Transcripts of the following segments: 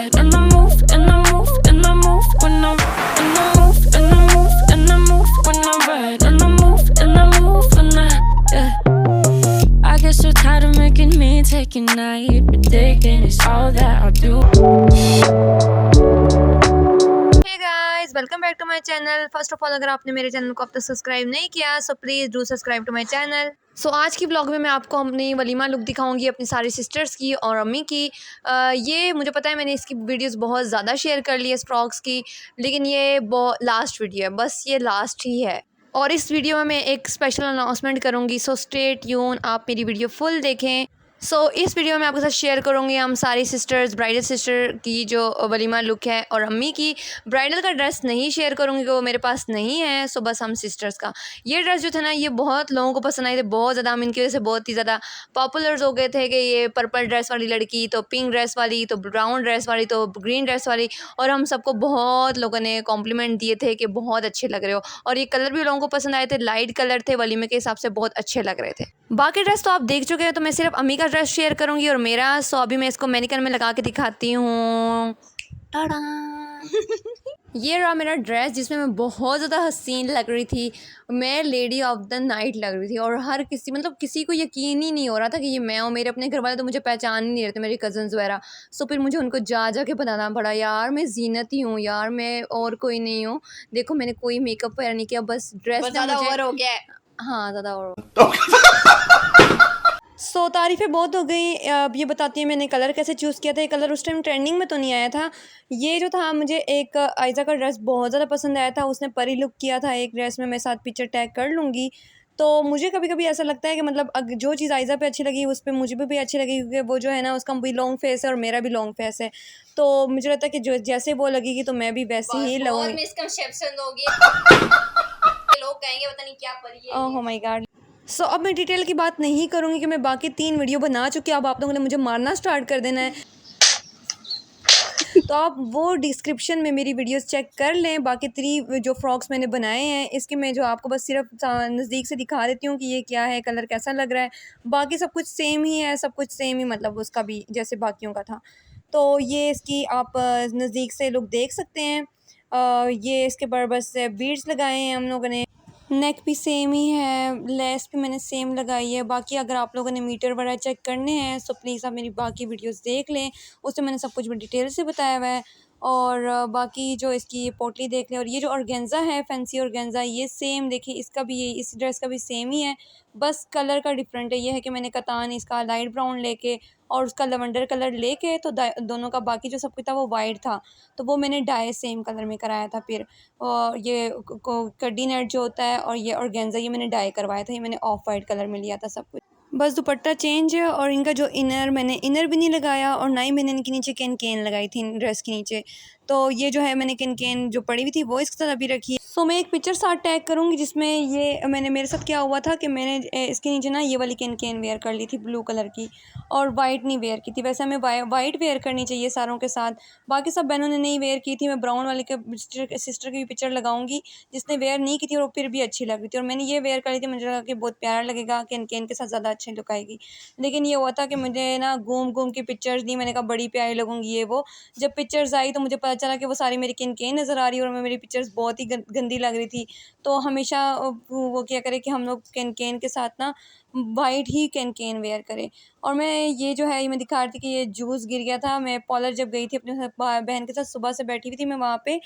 bed. And I move, and I move, and I move when I'm, and I move, and I move, and I move when I'm red. And I move, and I move when I, yeah. I get so tired of making me take a night, predicting it's all that I'll do. Hey guys, welcome back to my channel. First of all, अगर आपने मेरे channel को अब तक subscribe नहीं किया so please do subscribe to my channel. So आज की ब्लॉग में मैं आपको अपनी वलीमा लुक दिखाऊंगी, अपनी सारी सिस्टर्स की और अम्मी की। ये मुझे पता है मैंने इसकी वीडियोस बहुत ज़्यादा शेयर कर ली है इस फ्रॉक्स की, लेकिन ये लास्ट वीडियो है, बस ये लास्ट ही है। और इस वीडियो में मैं एक स्पेशल अनाउंसमेंट करूँगी, सो स्टे ट्यून, आप मेरी वीडियो फुल देखें। इस वीडियो में आपके साथ शेयर करूँगी हम सारी सिस्टर्स, ब्राइडल सिस्टर की जो वलीमा लुक है, और अम्मी की ब्राइडल का ड्रेस नहीं शेयर करूँगी, वो मेरे पास नहीं है। बस हम सिस्टर्स का ये ड्रेस जो था ना, ये बहुत लोगों को पसंद आए थे, बहुत ज़्यादा। हम इनकी वजह से बहुत ही ज़्यादा पॉपुलर हो गए थे कि ये पर्पल ड्रेस वाली लड़की, तो पिंक ड्रेस वाली, तो ब्राउन ड्रेस वाली, तो ग्रीन ड्रेस वाली। और हम सबको बहुत लोगों ने कॉम्प्लीमेंट दिए थे कि बहुत अच्छे लग रहे हो, और ये कलर भी लोगों को पसंद आए थे, लाइट कलर थे, वलीमे के हिसाब से बहुत अच्छे लग रहे थे। बाकी ड्रेस तो आप देख चुके हैं, तो मैं सिर्फ अम्मी का ड्रेस शेयर करूँगी और मेरा। अभी मैं इसको मैनिकन में लगा के दिखाती हूँ। टाडा ये रहा मेरा ड्रेस, जिसमें मैं बहुत ज़्यादा हसीन लग रही थी। मैं लेडी ऑफ द नाइट लग रही थी, और हर किसी, मतलब किसी को यकीन ही नहीं हो रहा था कि ये मैं हूँ। मेरे अपने घर वाले तो मुझे पहचान ही नहीं रहे थे, मेरे कज़न्स वगैरह। फिर मुझे उनको जा के बताना पड़ा, यार मैं जीनत ही हूँ, यार मैं और कोई नहीं हूँ। देखो मैंने कोई मेकअप वगैरह नहीं किया, बस ड्रेस ज़्यादा ओवर हो गया है। हाँ, ज़्यादा ओवर तारीफ़ें बहुत हो गई। अब ये बताती है मैंने कलर कैसे चूज़ किया था। ये कलर उस टाइम ट्रेंडिंग में तो नहीं आया था। ये जो था, मुझे एक आयज़ा का ड्रेस बहुत ज़्यादा पसंद आया था, उसने परी लुक किया था एक ड्रेस में। मैं साथ पिक्चर टैग कर लूँगी। तो मुझे कभी कभी ऐसा लगता है कि मतलब जो चीज़ आयज़ा पे अच्छी लगी उस पर मुझे भी अच्छी लगी, क्योंकि वो जो है ना, उसका भी लॉन्ग फेस है और मेरा भी लॉन्ग फेस है। तो मुझे लगता है कि जो जैसे वो लगेगी तो मैं भी वैसे ही लगूँगी। मिसकंसेप्शन होगी लोग कहेंगे पता नहीं क्या परी है। Oh my God. अब मैं डिटेल की बात नहीं करूँगी कि मैं बाकी 3 वीडियो बना चुकी हूँ। अब आप लोगों ने मुझे मारना स्टार्ट कर देना है। तो आप वो डिस्क्रिप्शन में मेरी वीडियोस चेक कर लें। बाकी 3 जो फ्रॉक्स मैंने बनाए हैं, इसके मैं जो आपको बस सिर्फ नज़दीक से दिखा देती हूँ कि ये क्या है, कलर कैसा लग रहा है। बाकी सब कुछ सेम ही है, सब कुछ सेम ही, मतलब उसका भी जैसे बाकियों का था। तो ये इसकी आप नज़दीक से लुक देख सकते हैं। ये इसके पर बस बीड्स लगाए हैं हम लोगों ने। नेक भी सेम ही है, लेस भी मैंने सेम लगाई है। बाकी अगर आप लोगों ने मीटर वगैरह चेक करने हैं तो प्लीज़ आप मेरी बाकी वीडियोस देख लें, उसमें मैंने सब कुछ डिटेल से बताया हुआ है। और बाकी जो इसकी ये पोटली देख लें। और ये जो ऑर्गेन्जा है, फैंसी ऑर्गेन्जा, ये सेम देखिए, इसका भी, ये इस ड्रेस का भी सेम ही है, बस कलर का डिफरेंट है। ये है कि मैंने कतान इसका लाइट ब्राउन लेके और उसका लवेंडर कलर लेके, तो दोनों का बाकी जो सब कुछ था वो वाइट था, तो वो मैंने डाई सेम कलर में कराया था। फिर और ये कड्डी नेट जो होता है, और ये ऑर्गेन्जा, ये मैंने डाई करवाया था, ये मैंने ऑफ वाइट कलर में लिया था सब कुछ। बस दुपट्टा चेंज है, और इनका जो इनर, मैंने इनर भी नहीं लगाया, और ना ही मैंने इनके नीचे कैन लगाई थी ड्रेस के नीचे। तो ये जो है मैंने कैन जो पड़ी हुई थी वो इसके साथ अभी रखी है। मैं एक पिक्चर साथ टैग करूँगी, जिसमें ये मैंने, मेरे साथ क्या हुआ था कि मैंने इसके नीचे ना ये वाली कैन वेयर कर ली थी ब्लू कलर की, और वाइट नहीं वेयर की थी। वैसे हमें वाइट वेयर करनी चाहिए सारों के साथ, बाकी सब बहनों ने नहीं वेयर की थी। मैं ब्राउन वाली के सिस्टर की भी पिक्चर लगाऊंगी जिसने वेयर नहीं की थी, और फिर भी अच्छी लग रही थी। और मैंने ये वेयर करी थी, मुझे लगा कि बहुत प्यारा लगेगा, कैन के साथ ज़्यादा अच्छी लुक आएगी। लेकिन ये हुआ था कि मुझे ना घूम के पिक्चर्स दी, मैंने कहा बड़ी प्यारी लगूंगी ये वो। जब पिक्चर्स आई तो मुझे पता चला कि वो सारी मेरी कैन नज़र आ रही है, और मेरी पिक्चर्स बहुत ही गंदी लग रही थी। तो हमेशा वो क्या करे कि हम लोग कैन के साथ ना वाइट ही कैन वेयर करें। और मैं ये जो है, ये मैं दिखा रही थी कि ये जूस गिर गया था। मैं पॉलर जब गई थी अपने बहन के साथ, सुबह से बैठी हुई थी मैं वहाँ पे।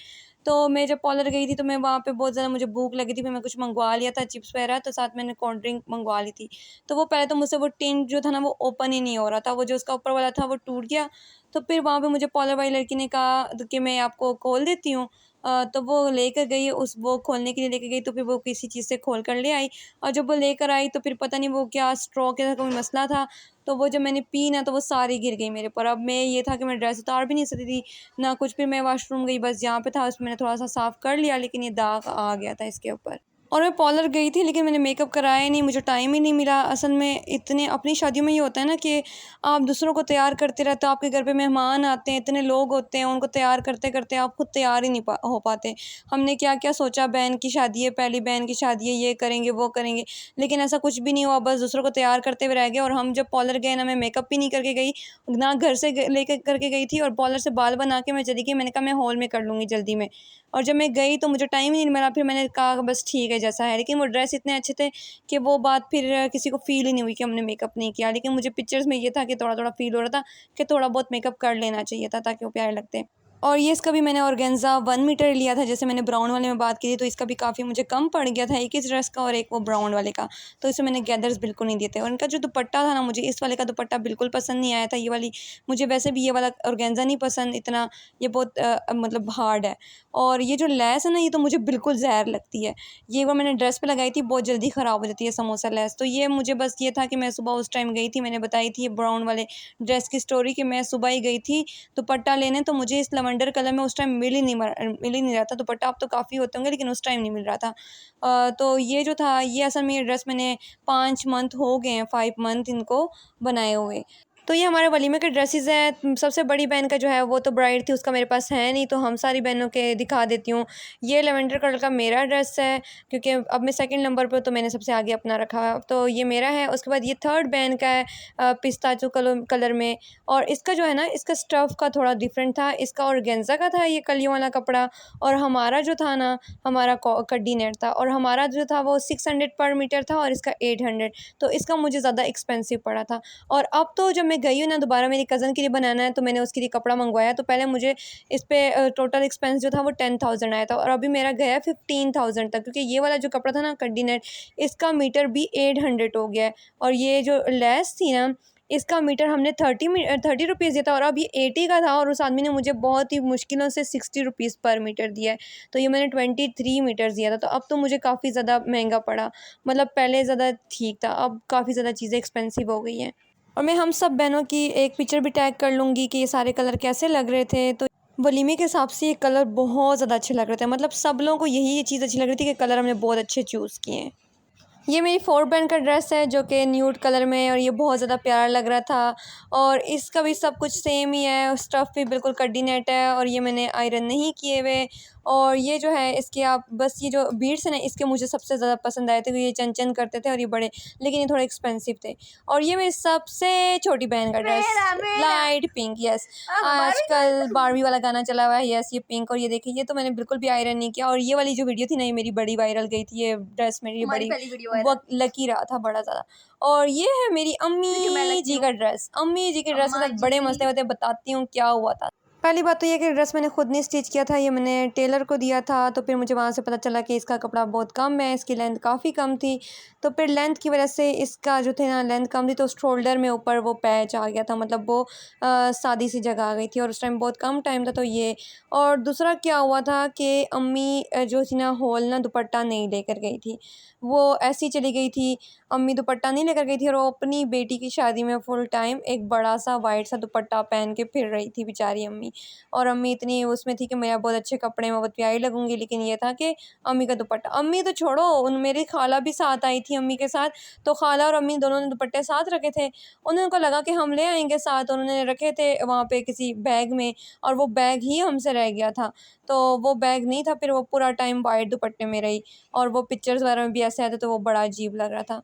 तो मैं जब पॉलर गई थी तो मैं वहाँ पे बहुत ज़्यादा, मुझे भूख लगी थी, फिर मैं कुछ मंगवा लिया था, चिप्स वगैरह, तो साथ मैंने कोल्ड ड्रिंक मंगवा ली थी। तो वो पहले तो मुझसे वो टिन जो था ना, वो ओपन ही नहीं हो रहा था, वो जो उसका ऊपर वाला था वो टूट गया। तो फिर वहाँ पे मुझे पॉलर वाली लड़की ने कहा कि मैं आपको खोल देती हूँ। तो वो लेकर गई, वो खोलने के लिए लेकर गई, तो फिर वो किसी चीज़ से खोल कर ले आई। और जब वो लेकर आई तो फिर पता नहीं वो क्या स्ट्रॉ के कोई मसला था, तो वो जब मैंने पी ना, तो वो सारी गिर गई मेरे पर। अब मैं ये था कि मैं ड्रेस उतार भी नहीं सकती थी ना कुछ। फिर मैं वॉशरूम गई, बस जहाँ पे था उसमें मैंने थोड़ा सा साफ़ कर लिया, लेकिन ये दाग आ गया था इसके ऊपर। और मैं पार्लर गई थी लेकिन मैंने मेकअप कराया नहीं, मुझे टाइम ही नहीं मिला। असल में इतने अपनी शादियों में ये होता है ना कि आप दूसरों को तैयार करते रहते हो, आपके घर पे मेहमान आते हैं, इतने लोग होते हैं, उनको तैयार करते करते आप खुद तैयार ही नहीं हो पाते। हमने क्या क्या सोचा, बहन की शादी है, पहली बहन की शादी है, ये करेंगे वो करेंगे, लेकिन ऐसा कुछ भी नहीं हुआ, बस दूसरों को तैयार करते हुए रह गए। और हम जब पार्लर गए ना, मैं मेकअप भी नहीं करके गई, ना घर से लेकर करके गई थी, और पार्लर से बाल बना के मैं चली गई। मैंने कहा मैं हॉल में कर लूँगी जल्दी में, और जब मैं गई तो मुझे टाइम ही नहीं मिला। फिर मैंने कहा बस ठीक है जैसा है, लेकिन वो ड्रेस इतने अच्छे थे कि वो बात फिर किसी को फ़ील ही नहीं हुई कि हमने मेकअप नहीं किया। लेकिन मुझे पिक्चर्स में ये था कि थोड़ा-थोड़ा फ़ील हो रहा था कि थोड़ा बहुत मेकअप कर लेना चाहिए था ताकि वो प्यारे लगते। और ये इसका भी मैंने ऑर्गेन्जा 1 मीटर लिया था, जैसे मैंने ब्राउन वाले में बात की थी, तो इसका भी काफ़ी मुझे कम पड़ गया था, एक इस ड्रेस का और एक वो ब्राउन वाले का। तो इसमें मैंने गैदर्स बिल्कुल नहीं दिए थे। और इनका जो दुपट्टा था ना, मुझे इस वाले का दुपट्टा बिल्कुल पसंद नहीं आया था। ये वाली मुझे वैसे भी ये वाला ऑर्गेन्जा नहीं पसंद इतना, ये बहुत मतलब हार्ड है। और ये जो लेस है ना, ये तो मुझे बिल्कुल ज़हर लगती है। ये वो मैंने ड्रेस पे लगाई थी, बहुत जल्दी ख़राब हो जाती है समोसा लेस। तो ये मुझे बस ये था कि मैं सुबह उस टाइम गई थी, मैंने बताई थी ये ब्राउन वाले ड्रेस की स्टोरी कि मैं सुबह ही गई थी दुपट्टा लेने, तो मुझे इस लवेंडर कलर में उस टाइम मिल ही नहीं रहा था दुपट्टा। अब तो काफ़ी होते होंगे लेकिन उस टाइम नहीं मिल रहा था। तो ये जो था, ये असल में ये ड्रेस मैंने 5 मंथ हो गए हैं, 5 मंथ इनको बनाए हुए। तो ये हमारे वलीमे के ड्रेसेस हैं। सबसे बड़ी बहन का जो है वो तो ब्राइड थी, उसका मेरे पास है नहीं, तो हम सारी बहनों के दिखा देती हूँ। ये लेवेंडर कलर का मेरा ड्रेस है, क्योंकि अब मैं सेकंड नंबर पर, तो मैंने सबसे आगे अपना रखा है, तो ये मेरा है। उसके बाद ये थर्ड बहन का है, पिस्ताचो कलर में। और इसका जो है ना, इसका स्टफ़ का थोड़ा डिफरेंट था, इसका ऑर्गेन्जा का था ये कलियों वाला कपड़ा, और हमारा जो था ना, हमारा कड्डी नेट था, और हमारा जो था वो 600 पर मीटर था और इसका 800, तो इसका मुझे ज़्यादा एक्सपेंसिव पड़ा था। और अब तो जब मैं गई हूँ ना, दोबारा मेरी कज़न के लिए बनाना है, तो मैंने उसके लिए कपड़ा मंगवाया, तो पहले मुझे इस पे टोटल एक्सपेंस जो था वो 10,000 आया था, और अभी मेरा गया 15,000 तक, क्योंकि ये वाला जो कपड़ा था ना कड्डी नेट, इसका मीटर भी 800 हो गया है। और ये जो लेस थी ना, इसका मीटर हमने 30 रुपीज़ दिया था, और अब ये 80 का था, और उस आदमी ने मुझे बहुत ही मुश्किलों से 60 रुपीज़ पर मीटर दिया है, तो ये मैंने 23 मीटर दिया था। तो अब तो मुझे काफ़ी ज़्यादा महंगा पड़ा, मतलब पहले ज़्यादा ठीक था, अब काफ़ी ज़्यादा चीज़ें एक्सपेंसिव हो गई हैं। और मैं हम सब बहनों की एक पिक्चर भी टैग कर लूँगी कि ये सारे कलर कैसे लग रहे थे। तो वलीमे के हिसाब से ये कलर बहुत ज़्यादा अच्छे लग रहे थे, मतलब सब लोगों को यही चीज़ अच्छी लग रही थी कि कलर हमने बहुत अच्छे चूज़ किए हैं। ये मेरी 4 बहन का ड्रेस है जो कि न्यूड कलर में है, और ये बहुत ज़्यादा प्यारा लग रहा था। और इसका भी सब कुछ सेम ही है, स्टफ़ भी बिल्कुल कड्डी नेट है, और ये मैंने आयरन नहीं किए हुए। और ये जो है इसके आप बस ये जो बीड्स हैं ना, इसके मुझे सबसे ज़्यादा पसंद आए थे, क्योंकि ये चन-चन करते थे और ये बड़े, लेकिन ये थोड़े एक्सपेंसिव थे। और ये मेरी सबसे छोटी बहन का ड्रेस, लाइट पिंक, यस। आजकल बारबी वाला गाना चला हुआ है, यस, ये पिंक। और ये देखिए, ये तो मैंने बिल्कुल भी आयरन नहीं किया। और ये वाली जो वीडियो थी ना, ये मेरी बड़ी वायरल गई थी, ये ड्रेस मेरी बड़ी वो लकी रहा था बड़ा ज़्यादा। और ये है मेरी अम्मी जी का ड्रेस। अम्मी जी के ड्रेस के साथ बड़े मसले होते हैं, बताती हूँ क्या हुआ था। पहली बात तो ये कि ड्रेस मैंने खुद नहीं स्टिच किया था, ये मैंने टेलर को दिया था। तो फिर मुझे वहाँ से पता चला कि इसका कपड़ा बहुत कम है, इसकी लेंथ काफ़ी कम थी। तो फिर लेंथ की वजह से इसका जो थे ना, लेंथ कम थी, तो शोल्डर में ऊपर वो पैच आ गया था, मतलब वो सादी सी जगह आ गई थी, और उस टाइम बहुत कम टाइम था, तो ये। और दूसरा क्या हुआ था कि अम्मी जो थी ना, हॉल ना दुपट्टा नहीं लेकर गई थी, वो ऐसी चली गई थी। अम्मी दुपट्टा नहीं लेकर गई थी, और वो अपनी बेटी की शादी में फुल टाइम एक बड़ा सा वाइट सा दुपट्टा पहन के फिर रही थी बेचारी अम्मी। और अम्मी इतनी उसमें थी कि मेरा बहुत अच्छे कपड़े, मैं बहुत प्यारी लगूंगी, लेकिन ये था कि अम्मी का दुपट्टा, अम्मी तो छोड़ो, उन मेरी खाला भी साथ आई थी अम्मी के साथ, तो खाला और अम्मी दोनों ने दुपट्टे साथ रखे थे। उनको लगा कि हम ले आएंगे साथ, उन्होंने रखे थे वहाँ पे किसी बैग में, और वो बैग ही हमसे रह गया था, तो वो बैग नहीं था। फिर वो पूरा टाइम वाइट दुपट्टे में रही, और वो पिक्चर्स वगैरह में भी ऐसे आए थे, तो वो बड़ा अजीब लग रहा था।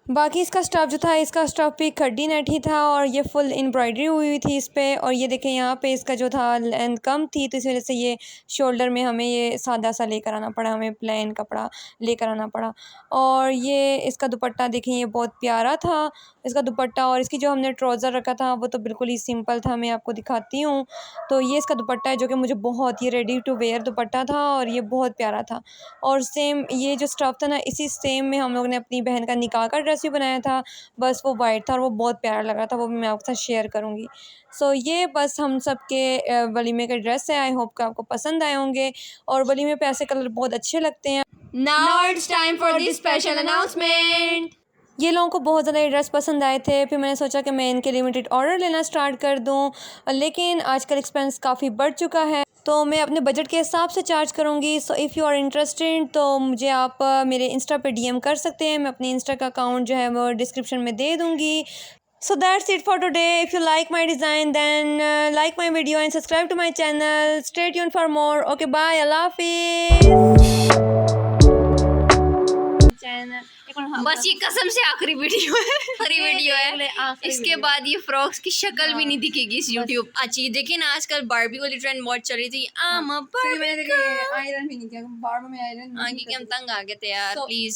बाकी इसका स्टफ़ जो था, इसका स्टफ़ भी कड्डी नेट ही था, और ये फुल एम्ब्रॉयडरी हुई थी इस पे। और ये देखें यहाँ पे इसका जो था लेंथ कम थी, तो इस वजह से ये शोल्डर में हमें ये सादा सा लेकर आना पड़ा, हमें प्लेन कपड़ा लेकर आना पड़ा। और ये इसका दुपट्टा देखें, ये बहुत प्यारा था इसका दुपट्टा। और इसकी जो हमने ट्राउज़र रखा था वो तो बिल्कुल ही सिंपल था, मैं आपको दिखाती हूँ। तो ये इसका दुपट्टा है, जो कि मुझे बहुत ही रेडी टू वेयर दुपट्टा था, और ये बहुत प्यारा था। और सेम ये जो स्टफ़ था ना, इसी सेम में हम लोग ने अपनी बहन का निकाह का ड्रेस भी बनाया था, बस वो वाइट था, और वो बहुत प्यारा लग रहा था, वो भी मैं आपके साथ शेयर करूँगी। सो ये बस हम सब के वलीमे के ड्रेस है। आई होप कि आपको पसंद आए होंगे, और वलीमे पे ऐसे कलर बहुत अच्छे लगते हैं। Now it's time for the special announcement. ये लोगों को बहुत ज़्यादा ये ड्रेस पसंद आए थे, फिर मैंने सोचा कि मैं इनके लिमिटेड ऑर्डर लेना स्टार्ट कर दूँ, लेकिन आजकल एक्सपेंस काफ़ी बढ़ चुका है तो मैं अपने बजट के हिसाब से चार्ज करूँगी। So if you are interested तो मुझे आप मेरे इंस्टा पे डीएम कर सकते हैं। मैं अपनी इंस्टा का अकाउंट जो है वो डिस्क्रिप्शन में दे दूँगी। So that's it for today. If you like my design, then like my video and subscribe to my channel. Stay tuned for more. Okay, bye. Allah Hafiz. बस ये कसम से आखिरी वीडियो है, आखिरी वीडियो है। इसके बाद ये फ्रॉक्स की शक्ल भी नहीं दिखेगी इस यूट्यूब। अच्छी देखिए ना, आजकल बारबी वाली ट्रेंड बहुत चल रही थी। आयरन भी नहीं किया, बारबी में आयरन। आगे हम तंग आ गए थे यार, प्लीज।